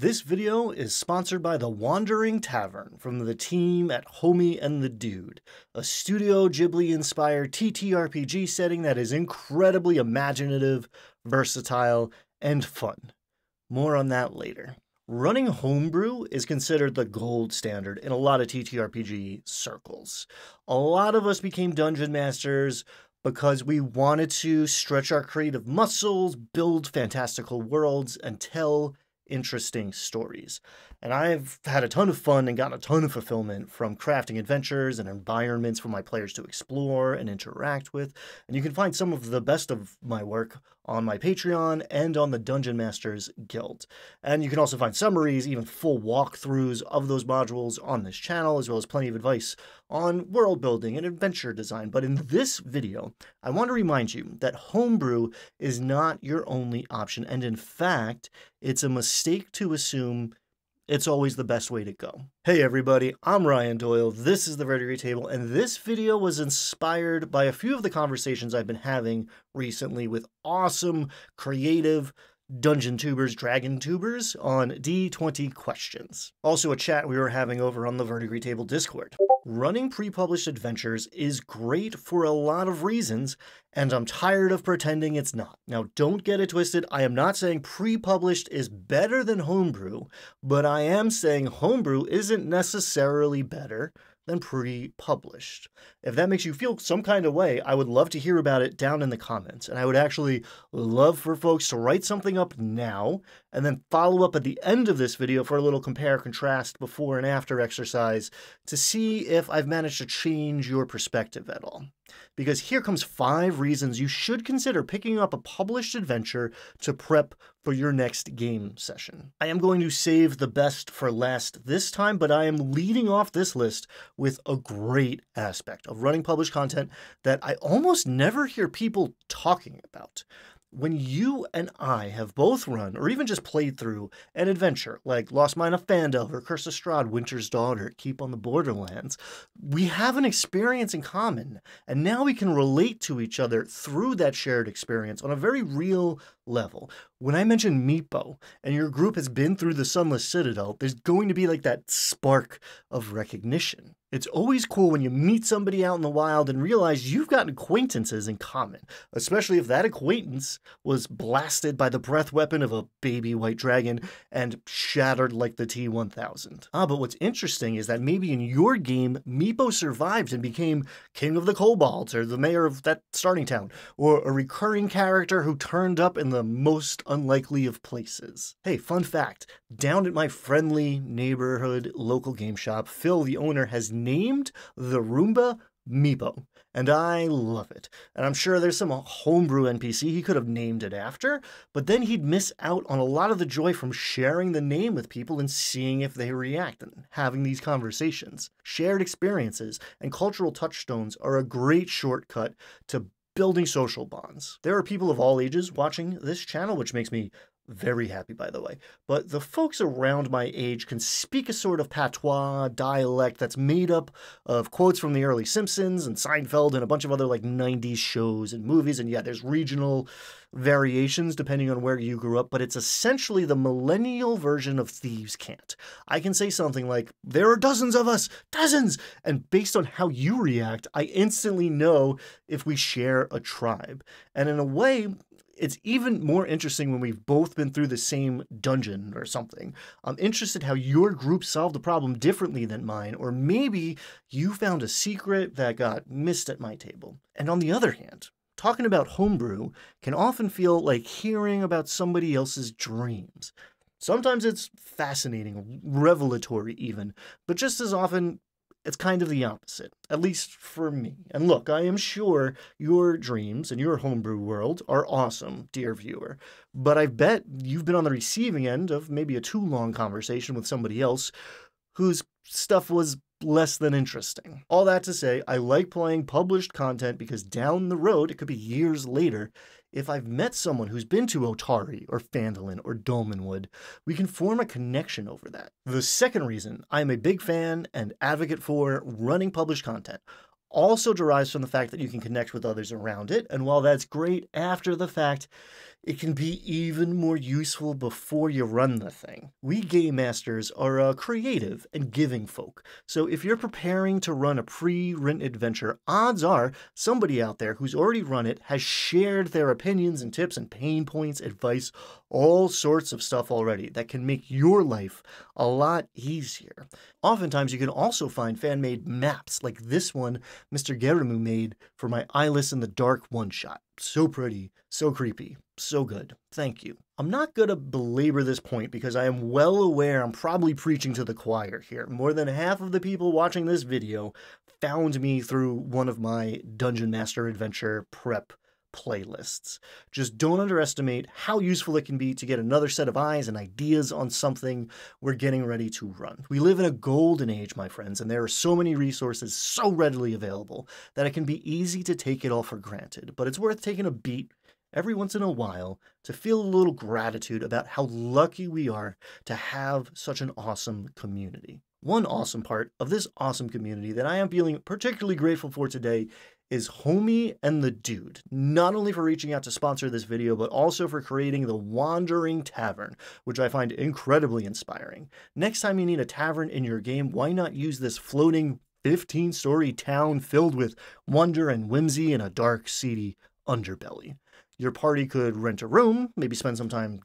This video is sponsored by the Wandering Tavern from the team at Homie and the Dude, a Studio Ghibli-inspired TTRPG setting that is incredibly imaginative, versatile, and fun. More on that later. Running Homebrew is considered the gold standard in a lot of TTRPG circles. A lot of us became dungeon masters because we wanted to stretch our creative muscles, build fantastical worlds, and tell interesting stories. And I've had a ton of fun and gotten a ton of fulfillment from crafting adventures and environments for my players to explore and interact with. And you can find some of the best of my work on my Patreon and on the Dungeon Masters Guild. And you can also find summaries, even full walkthroughs of those modules on this channel, as well as plenty of advice on world building and adventure design. But in this video, I want to remind you that Homebrew is not your only option. And in fact, it's a mistake to assume it's always the best way to go. Hey everybody, I'm Ryan Doyle, this is the Verdigris Table, and this video was inspired by a few of the conversations I've been having recently with awesome, creative dungeon tubers, dragon tubers on D20 Questions. Also a chat we were having over on the Verdigris Table Discord. Running pre-published adventures is great for a lot of reasons, and I'm tired of pretending it's not. Now, don't get it twisted. I am not saying pre-published is better than Homebrew, but I am saying Homebrew isn't necessarily better than pre-published. If that makes you feel some kind of way, I would love to hear about it down in the comments. And I would actually love for folks to write something up now and then follow up at the end of this video for a little compare contrast before and after exercise to see if I've managed to change your perspective at all. Because here comes 5 reasons you should consider picking up a published adventure to prep for your next game session. I am going to save the best for last this time, but I am leading off this list with a great aspect of running published content that I almost never hear people talking about. When you and I have both run, or even just played through, an adventure like Lost Mine of Phandelver, Curse of Strahd, Winter's Daughter, Keep on the Borderlands, we have an experience in common, and now we can relate to each other through that shared experience on a very real level. When I mention Meepo, and your group has been through the Sunless Citadel, there's going to be like that spark of recognition. It's always cool when you meet somebody out in the wild and realize you've got acquaintances in common, especially if that acquaintance was blasted by the breath weapon of a baby white dragon and shattered like the T-1000. But what's interesting is that maybe in your game, Meepo survived and became king of the kobolds or the mayor of that starting town, or a recurring character who turned up in the most unlikely of places. Hey, fun fact, down at my friendly neighborhood local game shop, Phil, the owner, has named the Roomba Meepo, and I love it. And I'm sure there's some homebrew NPC he could have named it after, but then he'd miss out on a lot of the joy from sharing the name with people and seeing if they react and having these conversations. Shared experiences and cultural touchstones are a great shortcut to building social bonds. There are people of all ages watching this channel, which makes me very happy, by the way. But the folks around my age can speak a sort of patois dialect that's made up of quotes from the early Simpsons and Seinfeld and a bunch of other like 90s shows and movies. And yeah, there's regional variations depending on where you grew up, but it's essentially the millennial version of Thieves' Cant. I can say something like, there are dozens of us, dozens! And based on how you react, I instantly know if we share a tribe. And in a way, it's even more interesting when we've both been through the same dungeon or something. I'm interested how your group solved the problem differently than mine, or maybe you found a secret that got missed at my table. And on the other hand, talking about homebrew can often feel like hearing about somebody else's dreams. Sometimes it's fascinating, revelatory even, but just as often, it's kind of the opposite, at least for me. And look, I am sure your dreams and your homebrew world are awesome, dear viewer, but I bet you've been on the receiving end of maybe a too long conversation with somebody else whose stuff was less than interesting. All that to say, I like playing published content because down the road, it could be years later, if I've met someone who's been to Otari or Phandalin or Dolmenwood, we can form a connection over that. The second reason I'm a big fan and advocate for running published content also derives from the fact that you can connect with others around it, and while that's great after the fact, it can be even more useful before you run the thing. We game masters are creative and giving folk, so if you're preparing to run a pre-written adventure, odds are somebody out there who's already run it has shared their opinions and tips and pain points, advice, all sorts of stuff already that can make your life a lot easier. Oftentimes, you can also find fan-made maps like this one Mr. Geramu made for my Eyeless in the Dark one-shot. So pretty, so creepy, so good. Thank you. I'm not going to belabor this point because I am well aware I'm probably preaching to the choir here. More than half of the people watching this video found me through one of my Dungeon Master Adventure prep playlists. Just don't underestimate how useful it can be to get another set of eyes and ideas on something we're getting ready to run. We live in a golden age, my friends, and there are so many resources so readily available that it can be easy to take it all for granted, but it's worth taking a beat every once in a while to feel a little gratitude about how lucky we are to have such an awesome community. One awesome part of this awesome community that I am feeling particularly grateful for today is Homie and the Dude, not only for reaching out to sponsor this video, but also for creating the Wandering Tavern, which I find incredibly inspiring. Next time you need a tavern in your game, why not use this floating 15-story town filled with wonder and whimsy and a dark, seedy underbelly? Your party could rent a room, maybe spend some time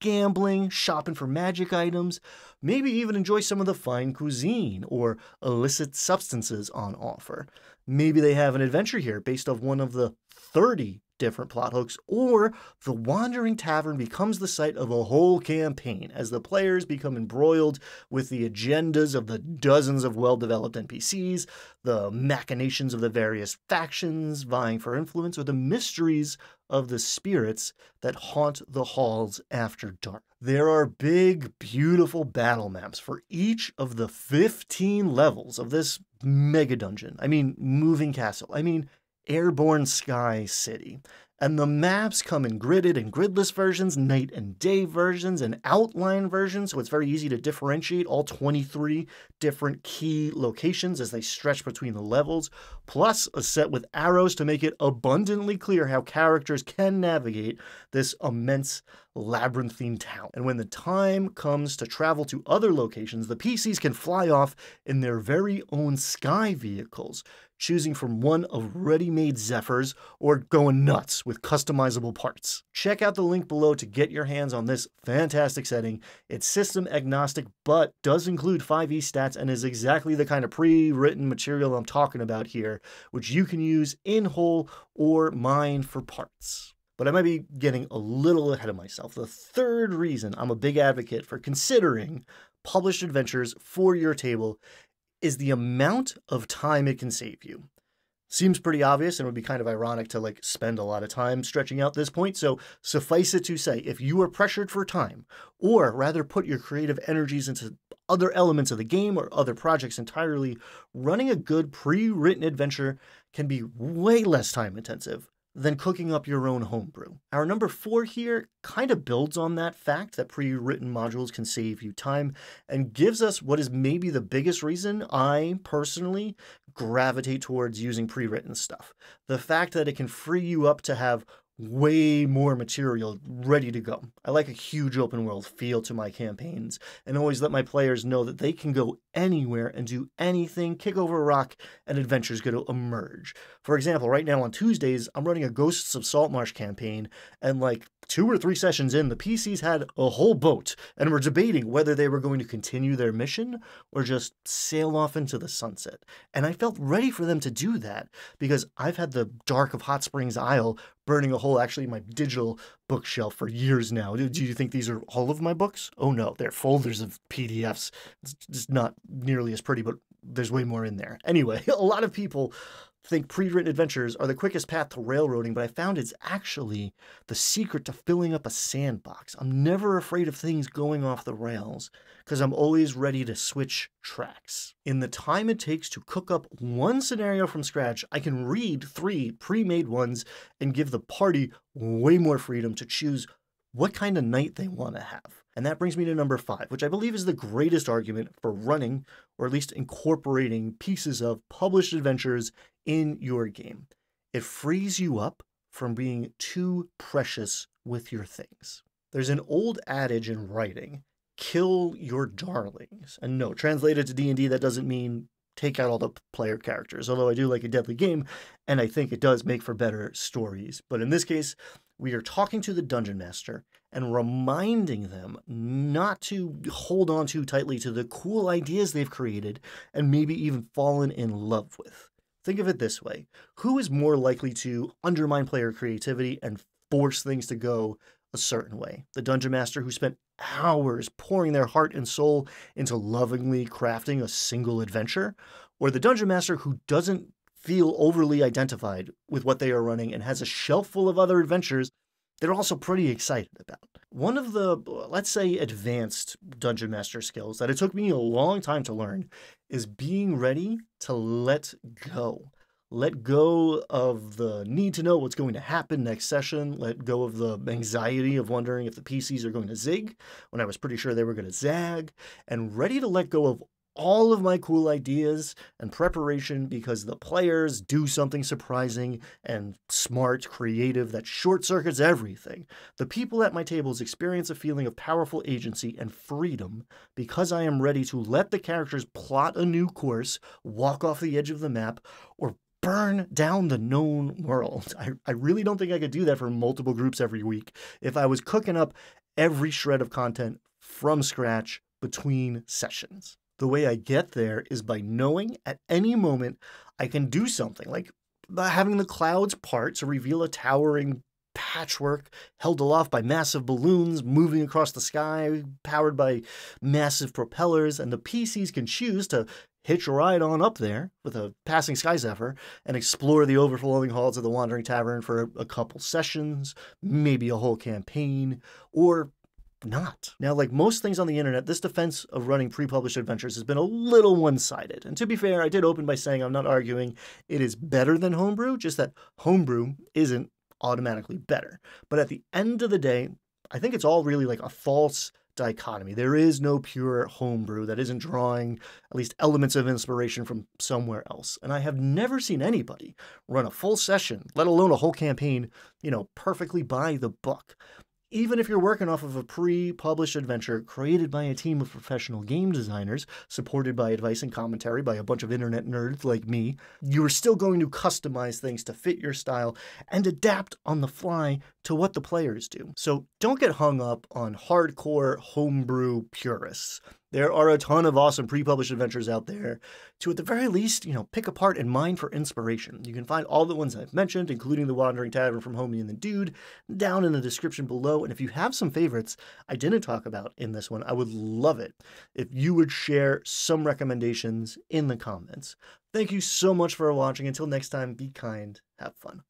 gambling, shopping for magic items, maybe even enjoy some of the fine cuisine or illicit substances on offer. Maybe they have an adventure here based off one of the 30 different plot hooks, or the Wandering Tavern becomes the site of a whole campaign as the players become embroiled with the agendas of the dozens of well-developed NPCs, the machinations of the various factions vying for influence, or the mysteries of the spirits that haunt the halls after dark. There are big, beautiful battle maps for each of the 15 levels of this mega dungeon. I mean, moving castle. I mean, airborne sky city. And the maps come in gridded and gridless versions, night and day versions, and outline versions, so it's very easy to differentiate all 23 different key locations as they stretch between the levels, plus a set with arrows to make it abundantly clear how characters can navigate this immense labyrinthine town. And when the time comes to travel to other locations, the PCs can fly off in their very own sky vehicles, choosing from one of ready-made Zephyrs or going nuts with customizable parts. Check out the link below to get your hands on this fantastic setting. It's system agnostic, but does include 5e stats and is exactly the kind of pre-written material I'm talking about here, which you can use in whole or mine for parts. But I might be getting a little ahead of myself. The third reason I'm a big advocate for considering published adventures for your table is the amount of time it can save you. Seems pretty obvious and would be kind of ironic to spend a lot of time stretching out this point, so suffice it to say, if you are pressured for time, or rather put your creative energies into other elements of the game or other projects entirely, running a good pre-written adventure can be way less time intensive than cooking up your own homebrew. Our number 4 here kind of builds on that fact that pre-written modules can save you time and gives us what is maybe the biggest reason I personally gravitate towards using pre-written stuff. The fact that it can free you up to have way more material ready to go. I like a huge open world feel to my campaigns and always let my players know that they can go anywhere and do anything, kick over a rock, and adventure's going to emerge. For example, right now on Tuesdays, I'm running a Ghosts of Saltmarsh campaign, and 2 or 3 sessions in, the PCs had a whole boat and were debating whether they were going to continue their mission or just sail off into the sunset. And I felt ready for them to do that because I've had the Dark of Hot Springs Isle burning a hole actually in my digital bookshelf for years now. Do you think these are all of my books? Oh no, they're folders of PDFs. It's just not nearly as pretty, but there's way more in there. Anyway, a lot of people think pre-written adventures are the quickest path to railroading, but I found it's actually the secret to filling up a sandbox. I'm never afraid of things going off the rails because I'm always ready to switch tracks. In the time it takes to cook up one scenario from scratch, I can read 3 pre-made ones and give the party way more freedom to choose what kind of night they want to have. And that brings me to number 5, which I believe is the greatest argument for running, or at least incorporating pieces of published adventures in your game. It frees you up from being too precious with your things. There's an old adage in writing, kill your darlings. And no, translated to D&D, that doesn't mean take out all the player characters, although I do like a deadly game, and I think it does make for better stories. But in this case, we are talking to the dungeon master and reminding them not to hold on too tightly to the cool ideas they've created and maybe even fallen in love with. Think of it this way. Who is more likely to undermine player creativity and force things to go a certain way? The dungeon master who spent hours pouring their heart and soul into lovingly crafting a single adventure, or the dungeon master who doesn't feel overly identified with what they are running and has a shelf full of other adventures they're also pretty excited about. One of the, let's say, advanced dungeon master skills that it took me a long time to learn is being ready to let go. Let go of the need to know what's going to happen next session. Let go of the anxiety of wondering if the PCs are going to zig when I was pretty sure they were going to zag. And ready to let go of all of my cool ideas and preparation because the players do something surprising and smart, creative that short circuits everything. The people at my tables experience a feeling of powerful agency and freedom because I am ready to let the characters plot a new course, walk off the edge of the map, or burn down the known world. I really don't think I could do that for multiple groups every week if I was cooking up every shred of content from scratch between sessions. The way I get there is by knowing at any moment I can do something, like by having the clouds part to reveal a towering patchwork held aloft by massive balloons moving across the sky, powered by massive propellers, and the PCs can choose to hitch a ride on up there with a passing Sky Zephyr and explore the overflowing halls of the Wandering Tavern for a couple sessions, maybe a whole campaign, or not. Now, like most things on the internet, this defense of running pre-published adventures has been a little one-sided. And to be fair, I did open by saying I'm not arguing it is better than Homebrew, just that Homebrew isn't automatically better. But at the end of the day, I think it's all really like a false dichotomy. There is no pure Homebrew that isn't drawing at least elements of inspiration from somewhere else. And I have never seen anybody run a full session, let alone a whole campaign, perfectly by the book. Even if you're working off of a pre-published adventure created by a team of professional game designers, supported by advice and commentary by a bunch of internet nerds like me, you are still going to customize things to fit your style and adapt on the fly to what the players do. So don't get hung up on hardcore homebrew purists. There are a ton of awesome pre-published adventures out there to, at the very least, pick apart and mine for inspiration. You can find all the ones I've mentioned, including the Wandering Tavern from Homie and the Dude, down in the description below. And if you have some favorites I didn't talk about in this one, I would love it if you would share some recommendations in the comments. Thank you so much for watching. Until next time, be kind, have fun.